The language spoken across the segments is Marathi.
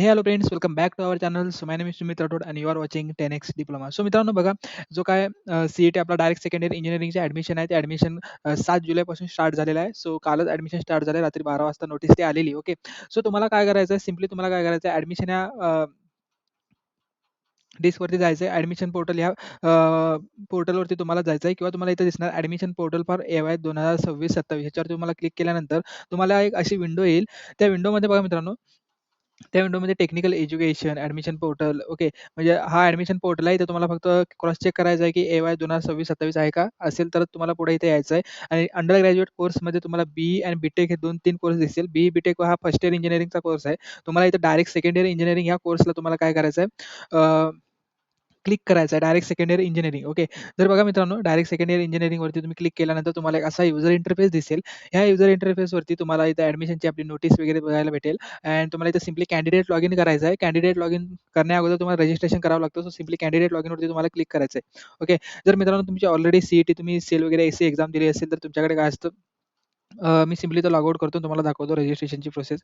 हे hello friends, welcome back to our channel. So my name is Sumit Rathod and you are watching 10x diploma. So मित्रांनो बघा, जो काय सी-ई-टी आपला डायरेक्ट सेकंड इयर इंजिनिअरिंगचे ॲडमिशन आहे, ते ॲडमिशन 7 जुलैपासून स्टार्ट झालेलं आहे. सो कालच ॲडमिशन स्टार्ट झाले, रात्री 12 वाजता नोटीस ते आलेली. ओके. सो तुम्हाला काय करायचं आहे, सिम्पली तुम्हाला काय करायचं आहे, ॲडमिशन या डिस्कवरती जायचं आहे. ॲडमिशन पोर्टल ह्या पोर्टलवरती तुम्हाला जायचं आहे किंवा तुम्हाला इथे दिसणार ॲडमिशन पोर्टल फॉर ए-वाय 2026-27 ह्याच्यावर तुम्हाला क्लिक केल्यानंतर तुम्हाला एक अशी विंडो येईल. त्या विंडोमध्ये बघा मित्रांनो, त्या विंडोमध्ये technical education, admission portal, okay. म्हणजे हा ॲडमिशन पोर्टल आहे. इथे तुम्हाला फक्त क्रॉस चेक करायचं आहे, की ए-वाय 2026-27 आहे का? असेल तरच तुम्हाला पुढे इथे यायचं आहे. आणि अंडर ग्रॅज्युएट कोर्समध्ये तुम्हाला बी-ई आणि बी-टेक हे 2-3 कोर्स दिसतील. बी-ई, बी-टेक हा फर्स्ट इयर इंजिनिअरिंगचा कोर्स आहे. तुम्हाला इथे डायरेक्ट सेकंड इयर इंजिनिअरिंग ह्या कोर्सला तुम्हाला काय करायचं आहे, क्लिक करायचं आहे, direct second year engineering. Okay. तर बघा मित्रांनो, डायरेक्ट सेकंड इयर इंजिनिअरिंगवरती तुम्ही क्लिक केल्यानंतर तुम्हाला एक असा युजर इंटरफेस दिसेल. ह्या युजर इंटरफेसवरती तुम्हाला इथे ॲडमिशनची आपली नोटीस वगैरे बघायला भेटेल अँड तुम्हाला इथे सिम्पली कॅन्डिडेट लॉगिन करायचं आहे. कॅन्डिडेट लॉगिन करण्याअगोदर तुम्हाला रजिस्ट्रेशन करावं लागतं. सो सिम्पली कॅन्डिडेट लॉगिनवरती तुम्हाला क्लिक करायचं आहे. ओके. जर मित्रांनो तुमची ऑलरेडी सी-ई-टी तुम्ही सेल वगैरे एसी एक्झाम दिली असेल, तर तुमच्याकडे काय असतं, मी सिम्पली तो लॉग आउट करतो, तुम्हाला दाखवतो रजिस्ट्रेशनची प्रोसेस.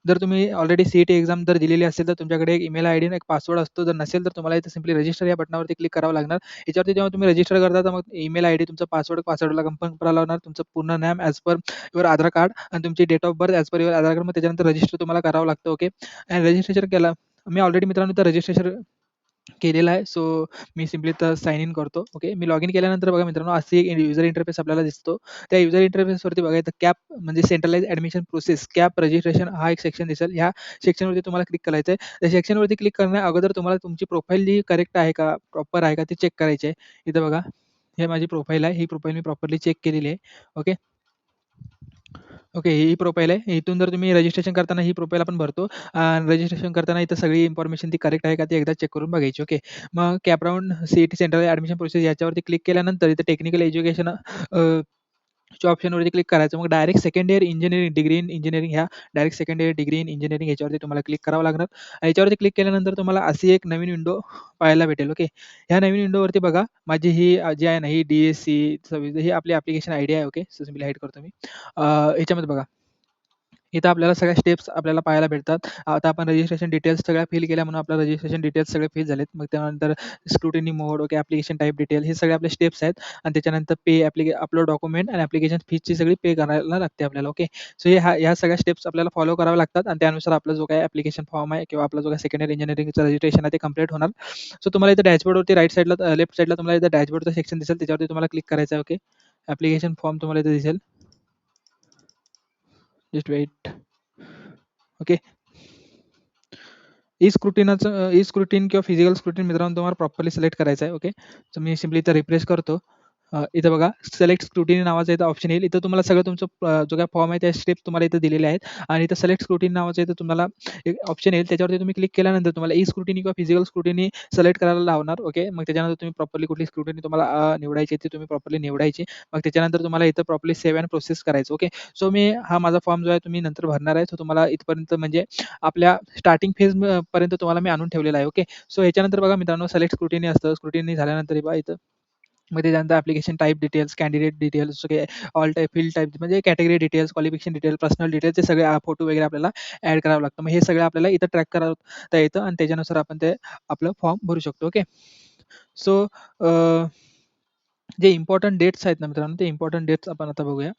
जर तुम्ही ऑलरेडी सी-ई-टी एक्झाम जर दिलेली असेल, तर तुमच्याकडे एक ईमेल आयडी आणि एक पासवर्ड असतो. जर नसेल, तर तुम्हाला इथे सिम्पली रजिस्टर या बटनावरती क्लिक करावं लागणार. याच्यावरती जेव्हा तुम्ही रजिस्टर करता, तर मग ईमेल आयडी, तुमचा पासवर्डला कन्फर्म करावं लागणार. तुमचं पूर्ण नाम as per your Aadhaar card आणि तुमची date of birth as per your Aadhaar card. मग त्याच्यानंतर रजिस्टर तुम्हाला करावं लागतं. ओके. आणि रजिस्ट्रेशन केलं, मी ऑलरेडी मित्रांनो तर रजिस्ट्रेशन केलेला आहे. सो मी सिम्पली तर साइन इन करतो. ओके. मी लॉगिन केल्यानंतर बघा मित्रांनो, अशी एक युजर इंटरफेस आपल्याला दिसतो. त्या युजर इंटरफेसवरती बघा, इथं कॅप म्हणजे centralise admission process, CAP registration हा एक सेक्शन दिसेल. ह्या सेक्शनवरती तुम्हाला क्लिक करायचं आहे. त्या सेक्शनवरती क्लिक करण्या अगोदर तुम्हाला तुमची प्रोफाईल जी करेक्ट आहे का, प्रॉपर आहे का, ते चेक करायची आहे. इथं बघा, हे माझी प्रोफाईल आहे. ही प्रोफाईल मी प्रॉपरली चेक केलेली आहे. ओके. ओके, ही प्रोफाईल आहे. इथून जर तुम्ही रजिस्ट्रेशन करताना ही प्रोफाईल आपण भरतो. रजिस्ट्रेशन करताना इथं सगळी इन्फॉर्मेशन ती करेक्ट आहे का, ती एकदा चेक करून बघायची. ओके. मग CAP round CET central admission process याच्यावरती क्लिक केल्यानंतर इथे टेक्निकल एज्युकेशन च्या ऑप्शनवरती क्लिक करायचं. मग direct second year engineering, degree in engineering, ह्या direct second year degree in engineering याच्यावरती तुम्हाला क्लिक करावं लागणार. आणि याच्यावरती क्लिक केल्यानंतर तुम्हाला अशी एक नवीन विंडो पाहायला भेटेल. ओके. ह्या नवीन विंडोवरती बघा, माझी ही जी आहे ना, ही डी-एस-सी ही आपली ॲप्लिकेशन आयडी आहे. ओके. सो सिम्पली हाईड करतो मी. ह्याच्यामध्ये बघा, इथं आपल्याला सगळ्या स्टेप्स आपल्याला पाहायला भेटतात. आता आपण रजिस्ट्रेशन डिटेल्स सगळ्या फिल केल्या, म्हणून आपल्या रजिस्ट्रेशन डिटेल्स सगळे फिल झालेत. मग त्यानंतर स्क्रुटिनी मोड, ओके, ॲप्लिकेशन टाइप डिटेल, हे सगळे आपले स्टेप्स आहेत. आणि त्याच्यानंतर पे अपलोड डॉक्युमेंट आणि ॲप्लिकेशन फीची सगळी पे करायला लागते आपल्याला. ओके. सो ह्या सगळ्या स्टेप्स आपल्याला फॉलो कराव्या लागतात आणि त्यानुसार आपला जो काही ॲप्लिकेशन फॉर्म आहे किंवा आपला जो काही सेकंड इयर इंजिनिअरिंगचं रजिस्ट्रेशन आहे, ते कंप्लीट होणार. सो तुम्हाला इथं डॅशबोर्डवरती राईट साईडला लेफ्ट साईडला तुम्हाला इथं डॅशबोर्डचं सेक्शन दिसेल, त्याच्यावरती तुम्हाला क्लिक करायचं आहे. ओके. ॲप्लिकेशन फॉर्म तुम्हाला इथे दिसेल. Just wait. Okay. E scrutiny किंवा फिजिकल स्क्रुटिन मित्रांनो तुम्हाला प्रॉपरली सिलेक्ट करायचं आहे. ओके. सो मी सिम्पली इथं रिफ्रेश करतो. इथं बघा, सिलेक्ट स्क्रुटिनी नावाचं इथं ऑप्शन येईल. इथं तुम्हाला सगळं तुमचं जो काही फॉर्म आहे त्या स्टेप्स तुम्हाला इथं दिलेल्या आहेत. आणि इथं सिलेक्ट स्क्रुटिनी नावाचं इथं तुम्हाला एक ऑप्शन येईल. त्याच्यावरती तुम्ही क्लिक केल्यानंतर तुम्हाला ई स्क्रुटिनी किंवा फिजिकल स्क्रुटिनी सिलेक्ट करायला लावणार. ओके. मग त्याच्यानंतर तुम्ही प्रॉपरली कुठली स्क्रुटिनी तुम्हाला निवडायची ती तुम्ही प्रॉपरली निवडायची. मग त्याच्यानंतर तुम्हाला इथं प्रॉपरली सेव्ह अँड प्रोसेस करायचं. ओके. सो मी हा माझा फॉर्म जो आहे तुम्ही नंतर भरणार आहे. तो तुम्हाला इथपर्यंत म्हणजे आपल्या स्टार्टिंग फेज पर्यंत तुम्हाला मी आणून ठेवलेला आहे. ओके. सो ह्याच्यानंतर बघा मित्रांनो, सिलेक्ट स्क्रुटिनी असतं. स्क्रुटिनी झाल्यानंतर हे पहा इथं, मग त्याच्यानंतर application type details, candidate details, सगळे ऑल टाइप, फील्ड टाइप म्हणजे category details, qualification detail, personal details, ते सगळे फोटो वगैरे आपल्याला ॲड करावं लागतं. मग हे सगळं आपल्याला इथं ट्रॅक करता येतं आणि त्याच्यानुसार आपण ते आपलं फॉर्म भरू शकतो. ओके. सो जे इम्पोर्टंट डेट्स आहेत ना मित्रांनो, ते इम्पोर्टंट डेट्स आपण आता बघूया.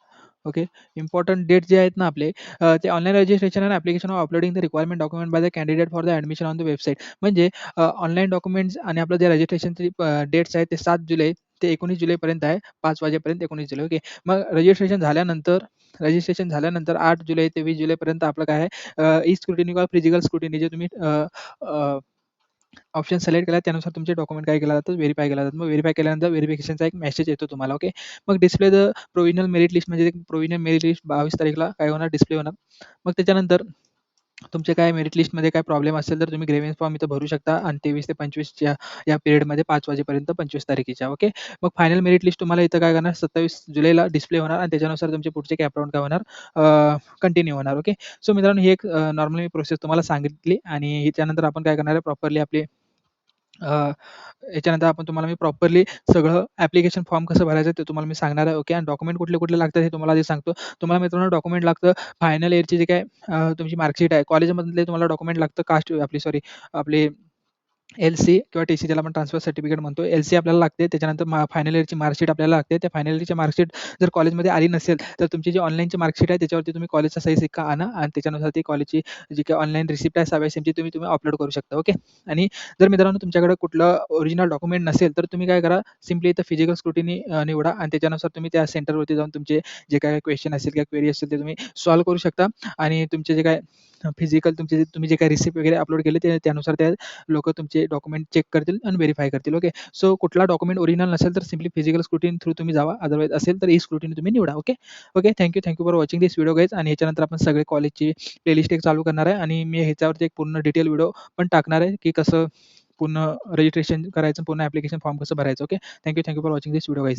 ओके. इम्पोर्टंट डेट्स जे आहेत ना आपले, ते online registration and application of uploading the requirement document by the candidate for the admission on the website. म्हणजे ऑनलाईन डॉक्युमेंट्स आणि आपलं जे रजिस्ट्रेशनची डेट्स आहेत, ते 7 जुलै ते 19 जुलैपर्यंत आहे. 5 वाजेपर्यंत 19 जुलै. ओके. मग रजिस्ट्रेशन झाल्यानंतर 8 जुलै ते 20 जुलैपर्यंत आपलं काय आहे, ई स्क्रुटिनी किंवा फिजिकल स्क्रुटिनी जे तुम्ही ऑप्शन सिलेक्ट केला, त्यानुसार तुमचे डॉक्युमेंट काय केलं जातं, व्हेरिफाय केलं जातं. मग व्हेरिफाय केल्यानंतर व्हेरिफिकेशनचा एक मेसेज येतो तुम्हाला. ओके. मग display the provisional merit list, म्हणजे प्रोव्हिजनल मेरिट लिस्ट 22 तारीखला काय होणार, डिस्प्ले होणार. मग त्याच्यानंतर तुमचे काय मेरिट लिस्टमध्ये काय प्रॉब्लेम असेल, तर तुम्ही ग्रेव्हन्स फॉर्म इथं भरू शकता आणि 23 ते 25 या पिरियडमध्ये 5 वाजेपर्यंत 25 तारखेच्या. ओके. मग फायनल मेरिट लिस्ट तुम्हाला इथं काय करणार, 27 जुलैला डिस्प्ले होणार आणि त्याच्यानुसार तुमचे पुढचे कॅप राउंड काय होणार, कंटिन्यू होणार. ओके. सो मित्रांनो, ही एक नॉर्मली प्रोसेस तुम्हाला सांगितली आणि त्यानंतर आपण काय करणार आहे, प्रॉपरली आपली अ, याच्यानंतर आपण तुम्हाला मी प्रॉपरली सगळं ॲप्लिकेशन फॉर्म कसं भरायचं ते तुम्हाला मी सांगणार आहे. ओके. आणि डॉक्युमेंट कुठले-कुठले लागतात हे तुम्हाला आधी सांगतो. तुम्हाला मित्रांनो डॉक्युमेंट लागतं फायनल इयरची जे काही तुमची मार्कशीट आहे. कॉलेजमधले तुम्हाला डॉक्युमेंट लागतं कास्ट आपली सॉरी आपली एल-सी किंवा टी-सी ज्याला आपण ट्रान्सफर सर्टिफिकेट म्हणतो. एल-सी आपल्याला लागते. त्याच्यानंतर फायनल इयरची मार्कशीट आपल्याला लागते. त्या फायनल इयरची मार्कशीट जर कॉलेजमध्ये आली नसेल, तर तुमची जी ऑनलाईनची मार्कशीट आहे त्याच्यावरती तुम्ही कॉलेजचा सही सिक्का आणा आणि त्याच्यानुसार ती कॉलेजची जी काही ऑनलाईन रिसिप्ट आहे 6व्या सेमची तुम्ही अपलोड करू शकता. ओके. आणि जर मित्रांनो तुमच्याकडे कुठलं ओरिजिनल डॉक्युमेंट नसेल, तर तुम्ही काय करा सिम्पली इथं फिजिकल स्क्रुटिनी निवडा आणि त्याच्यानुसार तुम्ही त्या सेंटरवरती जाऊन तुमचे जे काही क्वेश्चन असेल किंवा क्वेरी असेल ते तुम्ही सॉल्व्ह करू शकता आणि तुमचे जे काय फिजिकल तुम्ही जे काही रिसिप्ट वगैरे अपलोड केले त्यानुसार त्या लोकं तुमचे डॉक्युमेंट चेक करतील आणि व्हेरिफाय करतील. ओके. सो कुठला डॉक्युमेंट ओरिजिनल नसेल तर सिम्पली फिजिकल स्क्रुटिनी थ्रू तुम्ही जावा. अदरवाईज असेल तर ई स्क्रुटिनी तुम्ही निवडा. Okay. Okay. Thank you for watching this video guys आणि याच्यानंतर आपण सगळे कॉलेजची प्लेलिस्ट एक चालू करणार आहे आणि मी ह्याच्यावरती एक पूर्ण डिटेल व्हिडिओ पण टाकणार आहे, की कसं पूर्ण रजिस्ट्रेशन करायचं, पूर्ण ॲप्लिकेशन फॉर्म कसं भरायचं. Okay. Thank you for watching this video guys.